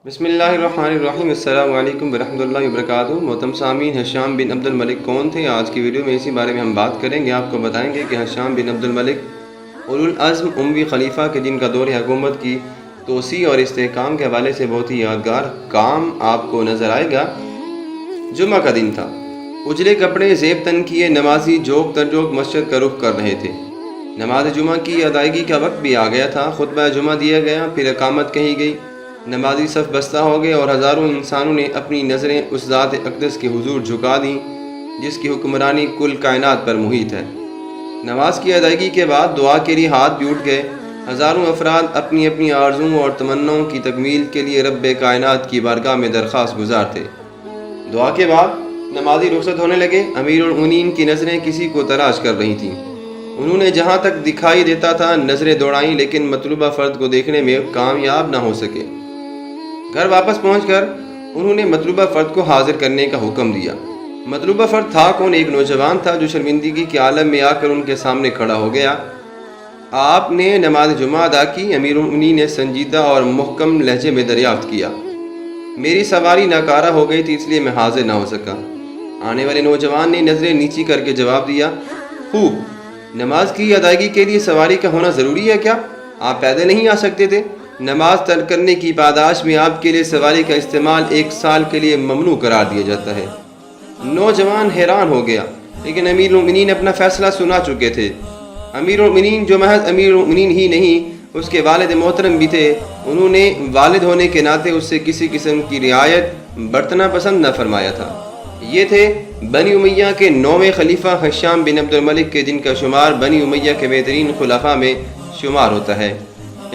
بسم اللہ الرحمن الرحیم۔ السلام علیکم ورحمۃ اللہ وبرکاتہ۔ محترم سامعین، ہشام بن عبد الملک کون تھے؟ آج کی ویڈیو میں اسی بارے میں ہم بات کریں گے۔ آپ کو بتائیں گے کہ ہشام بن عبد الملک اولوالعزم اموی خلیفہ کے جن کا دور حکومت کی توسیع اور استحکام کے حوالے سے بہت ہی یادگار کام آپ کو نظر آئے گا۔ جمعہ کا دن تھا، اجلے کپڑے زیب تن کیے نمازی جوک تر جوک مسجد کا رخ کر رہے تھے۔ نماز جمعہ کی ادائیگی کا وقت بھی آ گیا تھا۔ خطبہ جمعہ دیا گیا، پھر اقامت کہی گئی، نمازی صف بستہ ہو گئے اور ہزاروں انسانوں نے اپنی نظریں اس ذات اقدس کے حضور جھکا دیں جس کی حکمرانی کل کائنات پر محیط ہے۔ نماز کی ادائیگی کے بعد دعا کے لیے ہاتھ بھی اٹھ گئے۔ ہزاروں افراد اپنی اپنی آرزوؤں اور تمناؤں کی تکمیل کے لیے رب کائنات کی بارگاہ میں درخواست گزار تھے۔ دعا کے بعد نمازی رخصت ہونے لگے۔ امیر المؤمنین کی نظریں کسی کو تلاش کر رہی تھیں۔ انہوں نے جہاں تک دکھائی دیتا تھا نظریں دوڑائیں، لیکن مطلوبہ فرد کو دیکھنے میں کامیاب نہ ہو سکے۔ گھر واپس پہنچ کر انہوں نے مطلوبہ فرد کو حاضر کرنے کا حکم دیا۔ مطلوبہ فرد تھا کون؟ ایک نوجوان تھا جو شرمندگی کے عالم میں آ کر ان کے سامنے کھڑا ہو گیا۔ آپ نے نماز جمعہ ادا کی۔ امیر المؤمنین نے سنجیدہ اور محکم لہجے میں دریافت کیا، میری سواری ناکارہ ہو گئی تھی اس لیے میں حاضر نہ ہو سکا۔ آنے والے نوجوان نے نظریں نیچی کر کے جواب دیا، خوب، نماز کی ادائیگی کے لیے سواری کا ہونا ضروری ہے کیا؟ آپ پیدل نہیں آ سکتے تھے؟ نماز ترک کرنے کی پاداش میں آپ کے لیے سواری کا استعمال 1 سال کے لیے ممنوع قرار دیا جاتا ہے۔ نوجوان حیران ہو گیا، لیکن امیر المؤمنین اپنا فیصلہ سنا چکے تھے۔ امیر المؤمنین جو محض امیر المؤمنین ہی نہیں، اس کے والد محترم بھی تھے۔ انہوں نے والد ہونے کے ناطے اس سے کسی قسم کی رعایت برتنا پسند نہ فرمایا تھا۔ یہ تھے بنی امیہ کے 9ویں خلیفہ ہشام بن عبد الملک کے، جن کا شمار بنی امیہ کے بہترین خلفاء میں شمار ہوتا ہے۔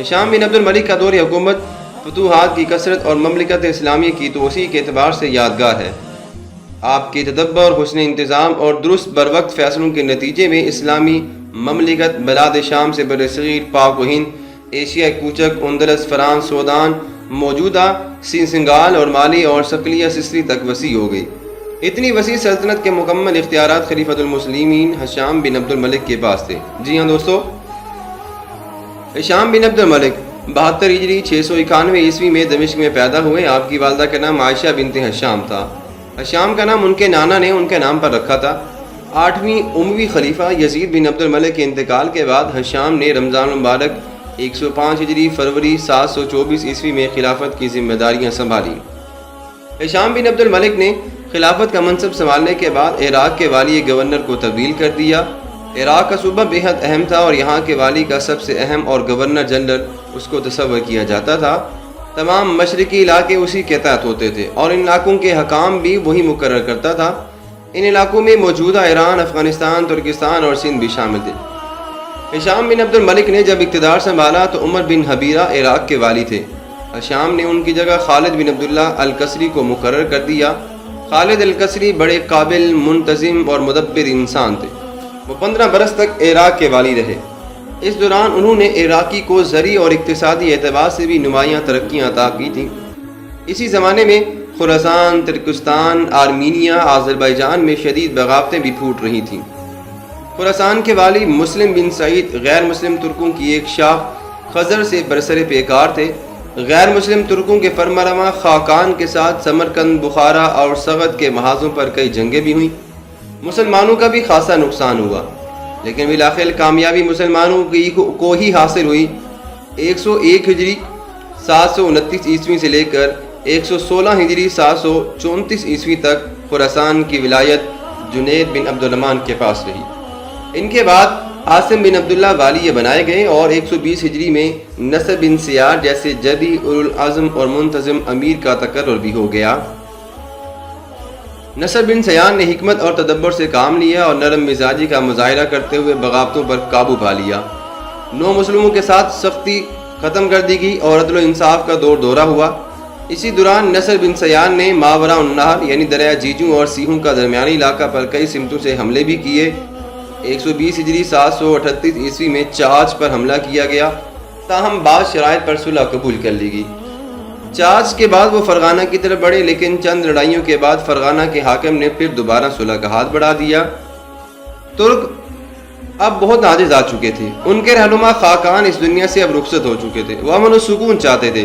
ہشام بن عبد الملک کا دور حکومت فتوحات کی کثرت اور مملکت اسلامی کی توسیع کے اعتبار سے یادگار ہے۔ آپ کے تدبر، حسن انتظام اور درست بروقت فیصلوں کے نتیجے میں اسلامی مملکت بلاد شام سے برصغیر پاک و ہند، ایشیا کوچک، اندلس، فرانس، سودان، موجودہ سنگال اور مالی اور صقلیہ سسری تک وسیع ہو گئی۔ اتنی وسیع سلطنت کے مکمل اختیارات خلیفۃ المسلمین ہشام بن عبد الملک کے پاس تھے۔ جی ہاں دوستو، ہشام بن عبد الملک 72 ہجری 691 عیسوی میں دمشق میں پیدا ہوئے۔ آپ کی والدہ کا نام عائشہ بنت ہشام تھا۔ ہشام کا نام ان کے نانا نے ان کے نام پر رکھا تھا۔ 8ویں اموی خلیفہ یزید بن عبد الملک کے انتقال کے بعد ہشام نے رمضان المبارک 105 ہجری فروری 724 عیسوی میں خلافت کی ذمہ داریاں سنبھالی۔ ہشام بن عبد الملک نے خلافت کا منصب سنبھالنے کے بعد عراق کے والی گورنر کو تبدیل کر دیا۔ عراق کا صوبہ بے حد اہم تھا اور یہاں کے والی کا سب سے اہم اور گورنر جنرل اس کو تصور کیا جاتا تھا۔ تمام مشرقی علاقے اسی کے تحت ہوتے تھے اور ان علاقوں کے حکام بھی وہی مقرر کرتا تھا۔ ان علاقوں میں موجودہ ایران، افغانستان، ترکستان اور سندھ بھی شامل تھے۔ ہشام بن عبد الملک نے جب اقتدار سنبھالا تو عمر بن حبیرہ عراق کے والی تھے۔ ہشام نے ان کی جگہ خالد بن عبداللہ الکسری کو مقرر کر دیا۔ خالد الکسری بڑے قابل، منتظم اور مدبر انسان تھے۔ وہ 15 برس تک عراق کے والی رہے۔ اس دوران انہوں نے عراقی کو زرعی اور اقتصادی اعتبار سے بھی نمایاں ترقیاں عطا کی تھیں۔ اسی زمانے میں خراسان، ترکستان، آرمینیا، آذربائیجان میں شدید بغاوتیں بھی پھوٹ رہی تھیں۔ خراسان کے والی مسلم بن سعید غیر مسلم ترکوں کی ایک شاخ خزر سے برسر پیکار تھے۔ غیر مسلم ترکوں کے فرمانروا خاقان کے ساتھ سمرقند، بخارا اور سغد کے محاذوں پر کئی جنگیں بھی ہوئیں۔ مسلمانوں کا بھی خاصا نقصان ہوا، لیکن بالآخر کامیابی مسلمانوں کو ہی حاصل ہوئی۔ 101 ہجری 729 عیسوی سے لے کر 116 ہجری 734 عیسوی تک خراسان کی ولایت جنید بن عبد الرحمن کے پاس رہی۔ ان کے بعد عاصم بن عبداللہ والی بنائے گئے اور 120 ہجری میں نصر بن سیار جیسے جدی اولوالعزم اور منتظم امیر کا تقرر بھی ہو گیا۔ نصر بن سیار نے حکمت اور تدبر سے کام لیا اور نرم مزاجی کا مظاہرہ کرتے ہوئے بغاوتوں پر قابو پا لیا۔ نو مسلموں کے ساتھ سختی ختم کر دی گئی اور عدل و انصاف کا دورہ ہوا۔ اسی دوران نصر بن سیار نے ماوراء النہر یعنی دریا جیجوں اور سیہوں کا درمیانی علاقہ پر کئی سمتوں سے حملے بھی کیے۔ 120 ہجری 738 عیسوی میں چاچ پر حملہ کیا گیا، تاہم بعض شرائط پر صلح قبول کر لی گئی۔ چاچ کے بعد وہ فرغانہ کی طرف بڑھے، لیکن چند لڑائیوں کے بعد فرغانہ کے حاکم نے پھر دوبارہ صلح کا ہاتھ بڑھا دیا۔ ترک اب بہت عاجز آ چکے تھے۔ ان کے رہنما خاقان اس دنیا سے اب رخصت ہو چکے تھے۔ وہ امن و سکون چاہتے تھے۔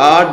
8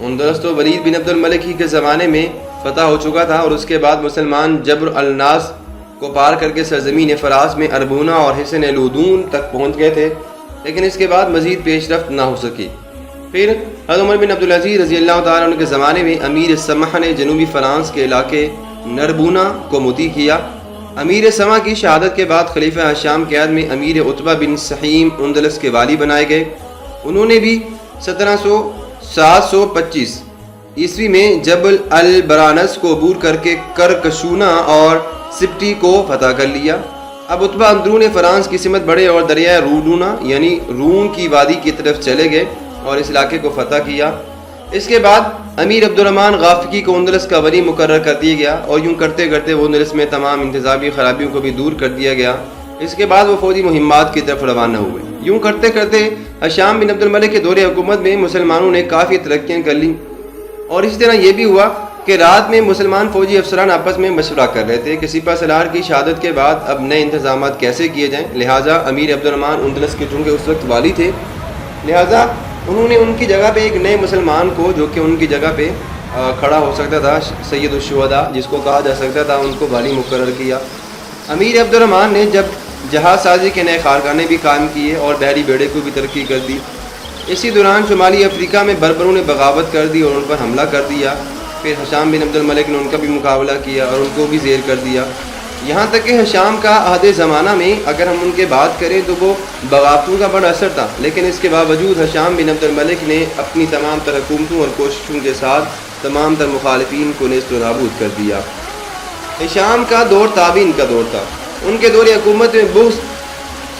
اندلس تو ولید بن عبد الملک ہی کے زمانے میں فتح ہو چکا تھا، اور اس کے بعد مسلمان جبر الناس کو پار کر کے سرزمین فراس میں اربونا اور حصن لودون تک پہنچ گئے تھے، لیکن اس کے بعد مزید پیش رفت نہ ہو سکی۔ پھر حضرت عمر بن عبدالعزیز رضی اللہ تعالیٰ عنہ کے زمانے میں امیر سمح نے جنوبی فرانس کے علاقے نربونا کو مطیع کیا۔ امیر سمح کی شہادت کے بعد خلیفہ ہشام کے عہد میں امیر عتبہ بن سحیم اندلس کے والی بنائے گئے۔ انہوں نے بھی 725 عیسوی میں جبل البرانس کو عبور کر کے کرکشونا اور سپٹی کو فتح کر لیا۔ اب عتبہ اندرون فرانس کی سمت بڑھے اور دریائے رودونا یعنی رون کی وادی کی طرف چلے گئے اور اس علاقے کو فتح کیا۔ اس کے بعد امیر عبدالرحمن غافقی کو اندلس کا ولی مقرر کر دیا گیا، اور یوں کرتے کرتے وہ اندلس میں تمام انتظامی خرابیوں کو بھی دور کر دیا گیا۔ اس کے بعد وہ فوجی مہمات کی طرف روانہ ہوئے۔ یوں کرتے کرتے ہشام بن عبد الملک کے دور حکومت میں مسلمانوں نے کافی ترقیاں کر لیں، اور اسی طرح یہ بھی ہوا کہ رات میں مسلمان فوجی افسران آپس میں مشورہ کر رہے تھے کہ سپہ سالار کی شہادت کے بعد اب نئے انتظامات کیسے کیے جائیں۔ لہٰذا امیر عبدالرحمن اندلس کے چونکہ اس وقت والی تھے، لہٰذا انہوں نے ان کی جگہ پہ ایک نئے مسلمان کو جو کہ ان کی جگہ پہ کھڑا ہو سکتا تھا، سید الشہداء جس کو کہا جا سکتا تھا، ان کو والی مقرر کیا۔ امیر عبدالرحمن نے جب جہاز سازی کے نئے کارخانے بھی قائم کیے اور بحری بیڑے کو بھی ترقی کر دی۔ اسی دوران شمالی افریقہ میں بربروں نے بغاوت کر دی اور ان پر حملہ کر دیا۔ پھر ہشام بن عبد الملک نے ان کا بھی مقابلہ کیا اور ان کو بھی زیر کر دیا، یہاں تک کہ ہشام کا عہد زمانہ میں اگر ہم ان کے بات کریں تو وہ بغاوتوں کا بڑا اثر تھا، لیکن اس کے باوجود ہشام بن عبد الملک نے اپنی تمام تر حکومتوں اور کوششوں کے ساتھ تمام تر مخالفین کو نیست و نابود کر دیا۔ ہشام کا دور تابعین کا دور تھا۔ ان کے دور حکومت میں بغض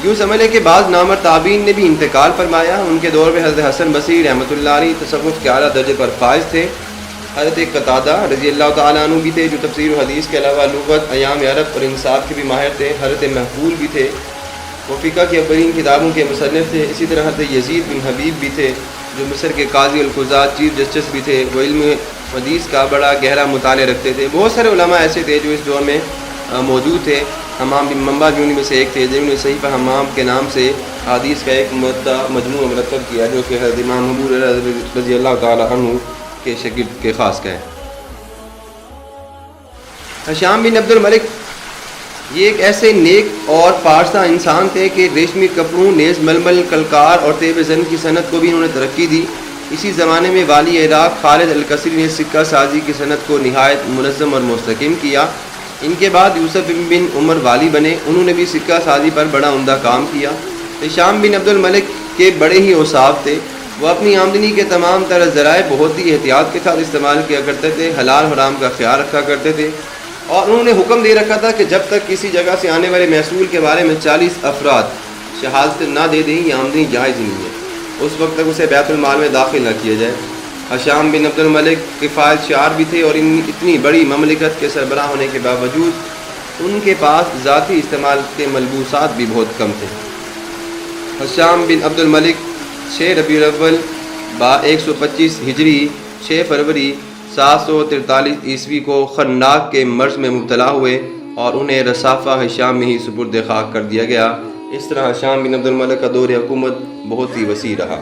یوں سمجھ لیں کہ بعض نامور تابعین نے بھی انتقال فرمایا۔ ان کے دور میں حضرت حسن بصری رحمۃ اللہ علیہ تصوف کے اعلیٰ درجے پر فائز تھے۔ حضرت قتادہ رضی اللہ تعالیٰ عنہ بھی تھے جو تفسیر و حدیث کے علاوہ لغت، ایام عرب اور انصاف کے بھی ماہر تھے۔ حضرت محفوظ بھی تھے، وہ فقہ کی اولین کتابوں کے مصنف تھے۔ اسی طرح حضرت یزید بن حبیب بھی تھے جو مصر کے قاضی القضات چیف جسٹس بھی تھے، وہ علم حدیث کا بڑا گہرا مطالعہ رکھتے تھے۔ بہت سارے علماء ایسے تھے جو اس دور میں موجود تھے۔ حمام بن منبع بھی ان میں سے ایک تھے جنہوں نے صحیفہ حمام کے نام سے حدیث کا ایک مجموعہ مرتب کیا جو کہ حضرت امام ابو ہریرہ رضی اللہ تعالیٰ عنہ کے شاگرد کے خاص کا ہے۔ ہشام بن عبد الملک یہ ایک ایسے نیک اور پارسا انسان تھے کہ ریشمی کپڑوں، نیز ململ، کلکار اور طیب زن کی صنعت کو بھی انہوں نے ترقی دی۔ اسی زمانے میں والی عراق خالد الکثری نے سکہ سازی کی صنعت کو نہایت منظم اور مستحکم کیا۔ ان کے بعد یوسف بن عمر والی بنے، انہوں نے بھی سکہ سازی پر بڑا عمدہ کام کیا۔ ہشام بن عبد الملک کے بڑے ہی اوصاف تھے، وہ اپنی آمدنی کے تمام تر ذرائع بہت ہی احتیاط کے ساتھ استعمال کیا کرتے تھے، حلال حرام کا خیال رکھا کرتے تھے، اور انہوں نے حکم دے رکھا تھا کہ جب تک کسی جگہ سے آنے والے محصول کے بارے میں 40 افراد شہادت نہ دے دیں یہ آمدنی جائز نہیں ہے، اس وقت تک اسے بیت المال میں داخل نہ کیا جائے۔ ہشام بن عبد الملک کفایت شعار بھی تھے اور اتنی بڑی مملکت کے سربراہ ہونے کے باوجود ان کے پاس ذاتی استعمال کے ملبوسات بھی بہت کم تھے۔ ہشام بن عبد الملک 6 ربیع الاول 125 ہجری 6 فروری 743 عیسوی کو خناق کے مرض میں مبتلا ہوئے اور انہیں رصافہ ہشام میں ہی سپرد خاک کر دیا گیا۔ اس طرح ہشام بن عبد الملک کا دور حکومت بہت ہی وسیع رہا۔